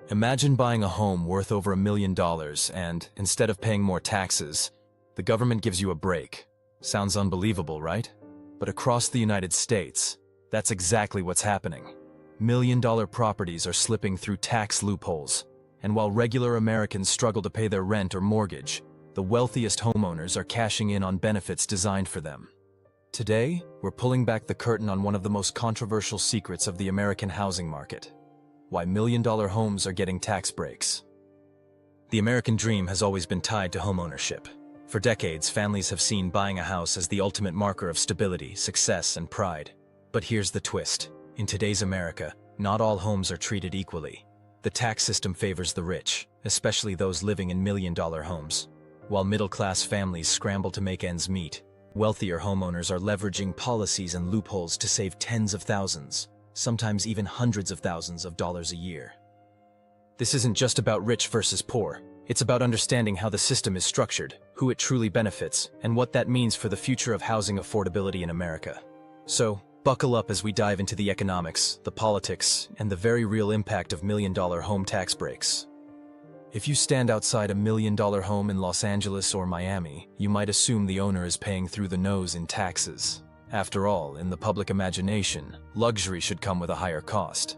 Imagine buying a home worth over $1 million and, instead of paying more taxes, the government gives you a break. Sounds unbelievable, right? But across the United States, that's exactly what's happening. Million-dollar properties are slipping through tax loopholes, and while regular Americans struggle to pay their rent or mortgage, the wealthiest homeowners are cashing in on benefits designed for them. Today, we're pulling back the curtain on one of the most controversial secrets of the American housing market: why million-dollar homes are getting tax breaks. The American dream has always been tied to homeownership. For decades, families have seen buying a house as the ultimate marker of stability, success, and pride. But here's the twist. In today's America, not all homes are treated equally. The tax system favors the rich, especially those living in million-dollar homes. While middle-class families scramble to make ends meet, wealthier homeowners are leveraging policies and loopholes to save tens of thousands, sometimes even hundreds of thousands of dollars a year. This isn't just about rich versus poor. It's about understanding how the system is structured, who it truly benefits, and what that means for the future of housing affordability in America. So, buckle up as we dive into the economics, the politics, and the very real impact of million-dollar home tax breaks. If you stand outside a million-dollar home in Los Angeles or Miami, you might assume the owner is paying through the nose in taxes. After all, in the public imagination, luxury should come with a higher cost.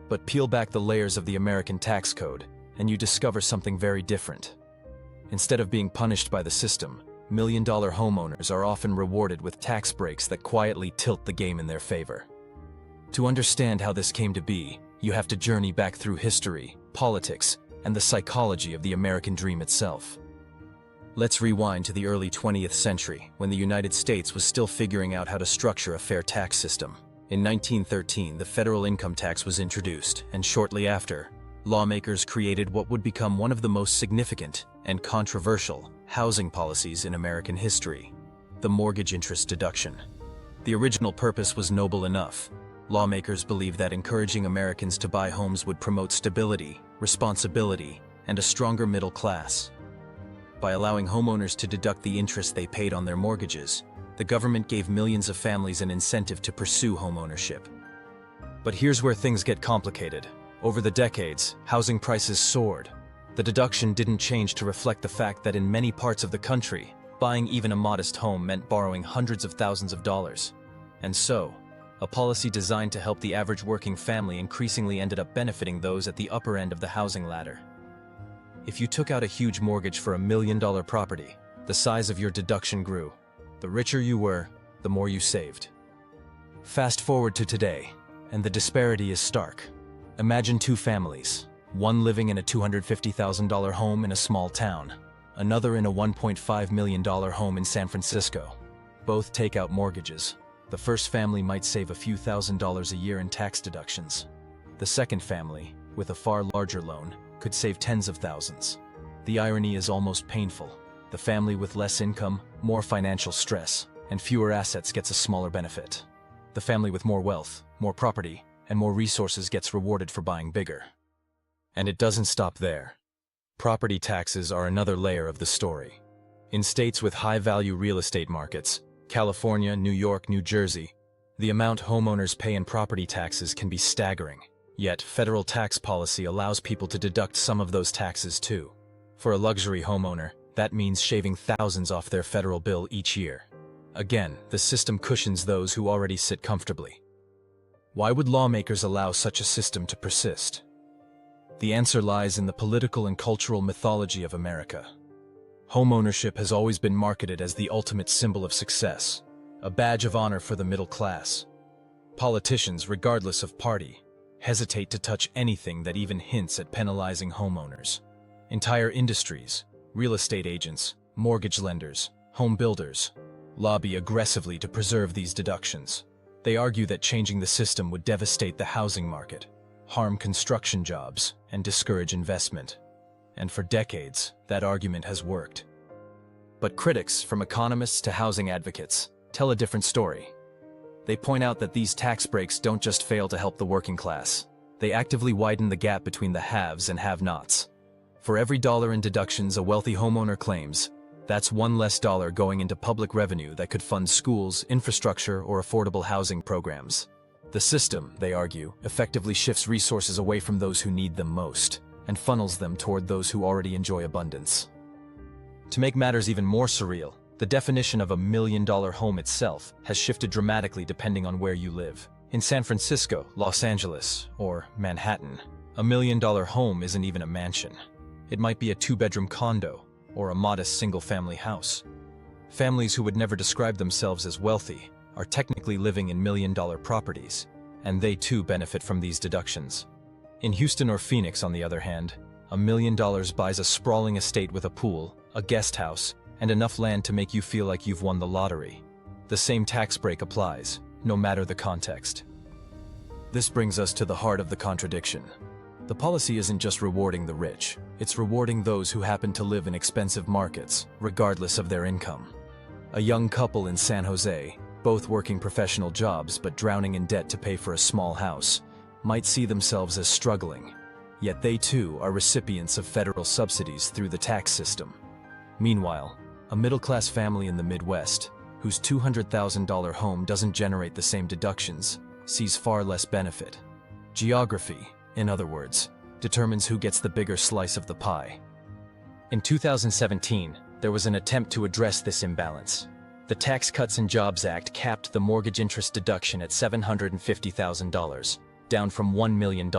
But peel back the layers of the American tax code, and you discover something very different. Instead of being punished by the system, million-dollar homeowners are often rewarded with tax breaks that quietly tilt the game in their favor. To understand how this came to be, you have to journey back through history, politics, and the psychology of the American dream itself. Let's rewind to the early 20th century, when the United States was still figuring out how to structure a fair tax system. In 1913, the federal income tax was introduced, and shortly after, lawmakers created what would become one of the most significant and controversial housing policies in American history: the mortgage interest deduction. The original purpose was noble enough. Lawmakers believed that encouraging Americans to buy homes would promote stability, responsibility, and a stronger middle class. By allowing homeowners to deduct the interest they paid on their mortgages, the government gave millions of families an incentive to pursue homeownership. But here's where things get complicated. Over the decades, housing prices soared. The deduction didn't change to reflect the fact that in many parts of the country, buying even a modest home meant borrowing hundreds of thousands of dollars. And so, a policy designed to help the average working family increasingly ended up benefiting those at the upper end of the housing ladder. If you took out a huge mortgage for $1 million property, the size of your deduction grew. The richer you were, the more you saved. Fast forward to today, and the disparity is stark. Imagine two families, one living in a $250,000 home in a small town, another in a $1.5 million home in San Francisco. Both take out mortgages. The first family might save a few $1,000s a year in tax deductions. The second family, with a far larger loan, could save tens of thousands. The irony is almost painful. The family with less income, more financial stress, and fewer assets gets a smaller benefit. The family with more wealth, more property, and more resources gets rewarded for buying bigger. And it doesn't stop there. Property taxes are another layer of the story. In states with high-value real estate markets, California, New York, New Jersey, the amount homeowners pay in property taxes can be staggering. Yet, federal tax policy allows people to deduct some of those taxes too. For a luxury homeowner, that means shaving thousands off their federal bill each year. Again, the system cushions those who already sit comfortably. Why would lawmakers allow such a system to persist? The answer lies in the political and cultural mythology of America. Homeownership has always been marketed as the ultimate symbol of success, a badge of honor for the middle class. Politicians, regardless of party, hesitate to touch anything that even hints at penalizing homeowners. Entire industries, real estate agents, mortgage lenders, home builders, lobby aggressively to preserve these deductions. They argue that changing the system would devastate the housing market, harm construction jobs, and discourage investment. And for decades, that argument has worked. But critics, from economists to housing advocates, tell a different story. They point out that these tax breaks don't just fail to help the working class. They actively widen the gap between the haves and have-nots. For every dollar in deductions a wealthy homeowner claims, that's one less dollar going into public revenue that could fund schools, infrastructure, or affordable housing programs. The system, they argue, effectively shifts resources away from those who need them most. and funnels them toward those who already enjoy abundance. To make matters even more surreal, the definition of $1 million home itself has shifted dramatically depending on where you live. In San Francisco, Los Angeles, or Manhattan, $1 million home isn't even a mansion. It might be a 2-bedroom condo or a modest single-family house. Families who would never describe themselves as wealthy are technically living in $1 million properties, and they too benefit from these deductions. In Houston or Phoenix, on the other hand, $1 million buys a sprawling estate with a pool, a guest house, and enough land to make you feel like you've won the lottery. The same tax break applies, no matter the context. This brings us to the heart of the contradiction. The policy isn't just rewarding the rich, it's rewarding those who happen to live in expensive markets, regardless of their income. A young couple in San Jose, both working professional jobs but drowning in debt to pay for a small house, might see themselves as struggling, yet they too are recipients of federal subsidies through the tax system. Meanwhile, a middle-class family in the Midwest, whose $200,000 home doesn't generate the same deductions, sees far less benefit. Geography, in other words, determines who gets the bigger slice of the pie. In 2017, there was an attempt to address this imbalance. The Tax Cuts and Jobs Act capped the mortgage interest deduction at $750,000, down from $1 million.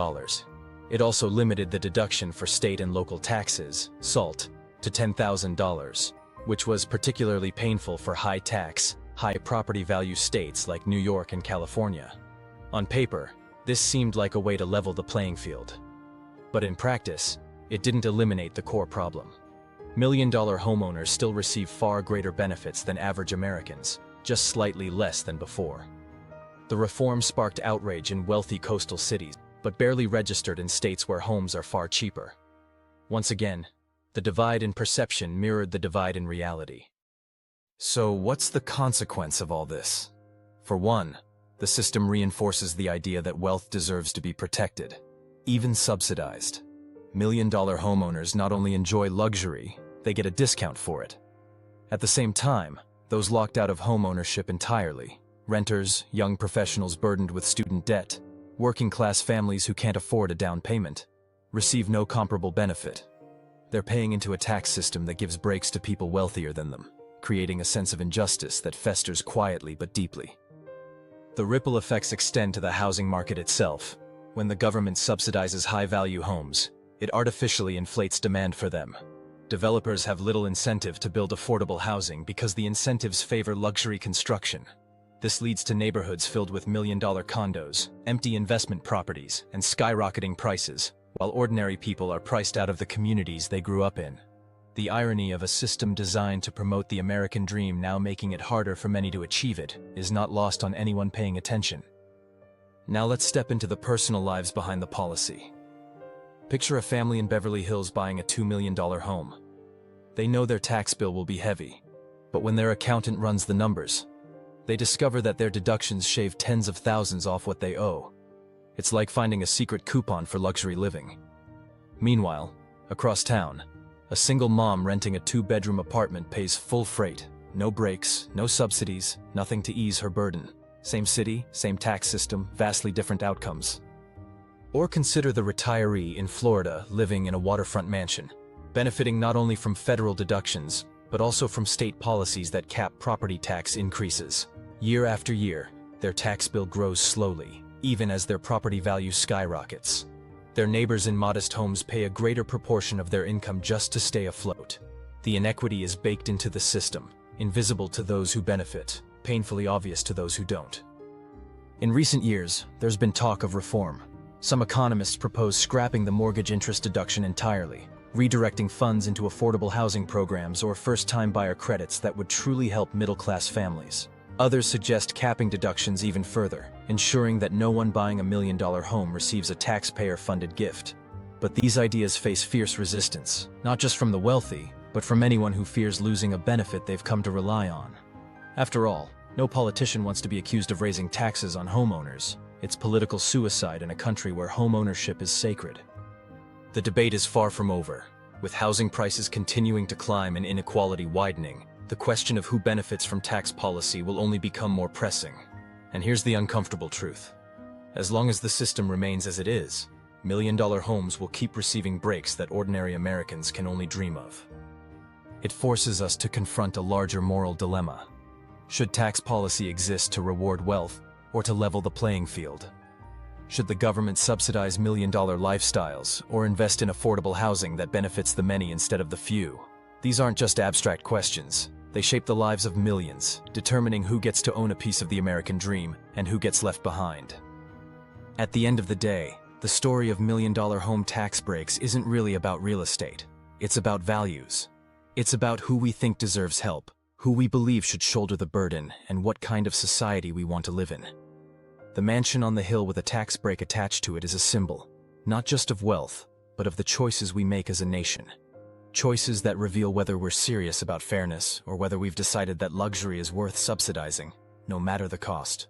It also limited the deduction for state and local taxes, SALT, to $10,000, which was particularly painful for high-tax, high-property value states like New York and California. On paper, this seemed like a way to level the playing field. But in practice, it didn't eliminate the core problem. Million-dollar homeowners still receive far greater benefits than average Americans, just slightly less than before. The reform sparked outrage in wealthy coastal cities, but barely registered in states where homes are far cheaper. Once again, the divide in perception mirrored the divide in reality. So what's the consequence of all this? For one, the system reinforces the idea that wealth deserves to be protected, even subsidized. Million-dollar homeowners not only enjoy luxury, they get a discount for it. At the same time, those locked out of homeownership entirely, renters, young professionals burdened with student debt, working-class families who can't afford a down payment, receive no comparable benefit. They're paying into a tax system that gives breaks to people wealthier than them, creating a sense of injustice that festers quietly but deeply. The ripple effects extend to the housing market itself. When the government subsidizes high-value homes, it artificially inflates demand for them. Developers have little incentive to build affordable housing because the incentives favor luxury construction. This leads to neighborhoods filled with million-dollar condos, empty investment properties, and skyrocketing prices, while ordinary people are priced out of the communities they grew up in. The irony of a system designed to promote the American dream now making it harder for many to achieve it is not lost on anyone paying attention. Now let's step into the personal lives behind the policy. Picture a family in Beverly Hills buying a $2 million home. They know their tax bill will be heavy, but when their accountant runs the numbers, they discover that their deductions shave tens of thousands off what they owe. It's like finding a secret coupon for luxury living. Meanwhile, across town, a single mom renting a 2-bedroom apartment pays full freight, no breaks, no subsidies, nothing to ease her burden. Same city, same tax system, vastly different outcomes. Or consider the retiree in Florida living in a waterfront mansion, benefiting not only from federal deductions, but also from state policies that cap property tax increases. Year after year, their tax bill grows slowly, even as their property value skyrockets. Their neighbors in modest homes pay a greater proportion of their income just to stay afloat. The inequity is baked into the system, invisible to those who benefit, painfully obvious to those who don't. In recent years, there's been talk of reform. Some economists propose scrapping the mortgage interest deduction entirely, redirecting funds into affordable housing programs or first-time buyer credits that would truly help middle-class families. Others suggest capping deductions even further, ensuring that no one buying a $1 million home receives a taxpayer-funded gift. But these ideas face fierce resistance, not just from the wealthy, but from anyone who fears losing a benefit they've come to rely on. After all, no politician wants to be accused of raising taxes on homeowners. It's political suicide in a country where homeownership is sacred. The debate is far from over. With housing prices continuing to climb and inequality widening, the question of who benefits from tax policy will only become more pressing. And here's the uncomfortable truth. As long as the system remains as it is, million-dollar homes will keep receiving breaks that ordinary Americans can only dream of. It forces us to confront a larger moral dilemma. Should tax policy exist to reward wealth or to level the playing field? Should the government subsidize million-dollar lifestyles or invest in affordable housing that benefits the many instead of the few? These aren't just abstract questions. They shape the lives of millions, determining who gets to own a piece of the American dream and who gets left behind. At the end of the day, the story of million-dollar home tax breaks isn't really about real estate. It's about values. It's about who we think deserves help, who we believe should shoulder the burden, and what kind of society we want to live in. The mansion on the hill with a tax break attached to it is a symbol, not just of wealth, but of the choices we make as a nation. Choices that reveal whether we're serious about fairness or whether we've decided that luxury is worth subsidizing, no matter the cost.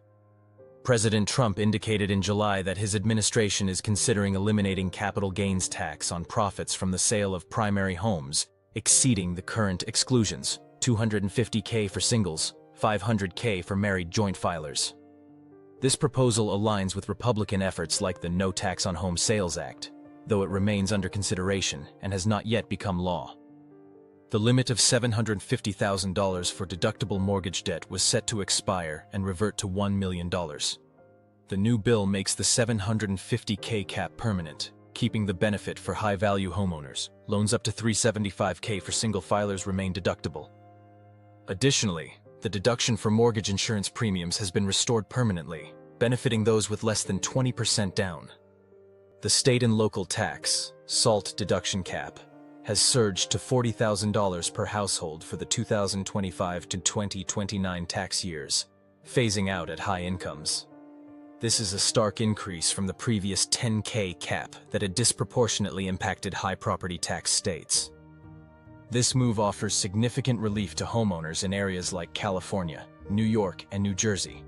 President Trump indicated in July that his administration is considering eliminating capital gains tax on profits from the sale of primary homes, exceeding the current exclusions, $250K for singles, $500K for married joint filers. This proposal aligns with Republican efforts like the No Tax on Home Sales Act, though it remains under consideration and has not yet become law. The limit of $750,000 for deductible mortgage debt was set to expire and revert to $1 million. The new bill makes the $750K cap permanent, keeping the benefit for high-value homeowners. Loans up to $375K for single filers remain deductible. Additionally, the deduction for mortgage insurance premiums has been restored permanently, benefiting those with less than 20% down. The state and local tax, SALT deduction cap, has surged to $40,000 per household for the 2025 to 2029 tax years, phasing out at high incomes. This is a stark increase from the previous $10K cap that had disproportionately impacted high property tax states. This move offers significant relief to homeowners in areas like California, New York, and New Jersey.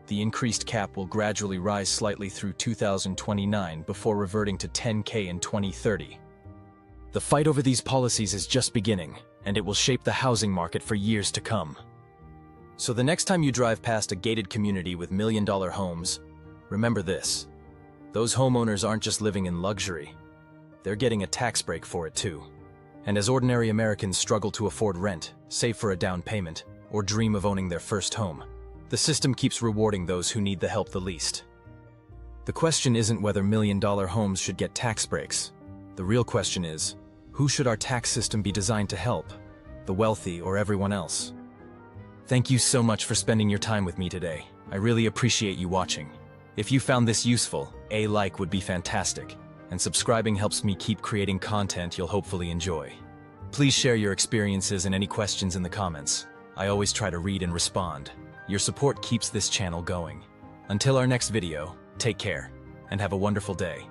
The increased cap will gradually rise slightly through 2029 before reverting to $10K in 2030. The fight over these policies is just beginning, and it will shape the housing market for years to come. So the next time you drive past a gated community with million-dollar homes, remember this: those homeowners aren't just living in luxury, they're getting a tax break for it too. And as ordinary Americans struggle to afford rent, save for a down payment, or dream of owning their first home, the system keeps rewarding those who need the help the least. The question isn't whether million-dollar homes should get tax breaks. The real question is, who should our tax system be designed to help? The wealthy or everyone else? Thank you so much for spending your time with me today. I really appreciate you watching. If you found this useful, a like would be fantastic, and subscribing helps me keep creating content you'll hopefully enjoy. Please share your experiences and any questions in the comments. I always try to read and respond. Your support keeps this channel going. Until our next video, take care, and have a wonderful day.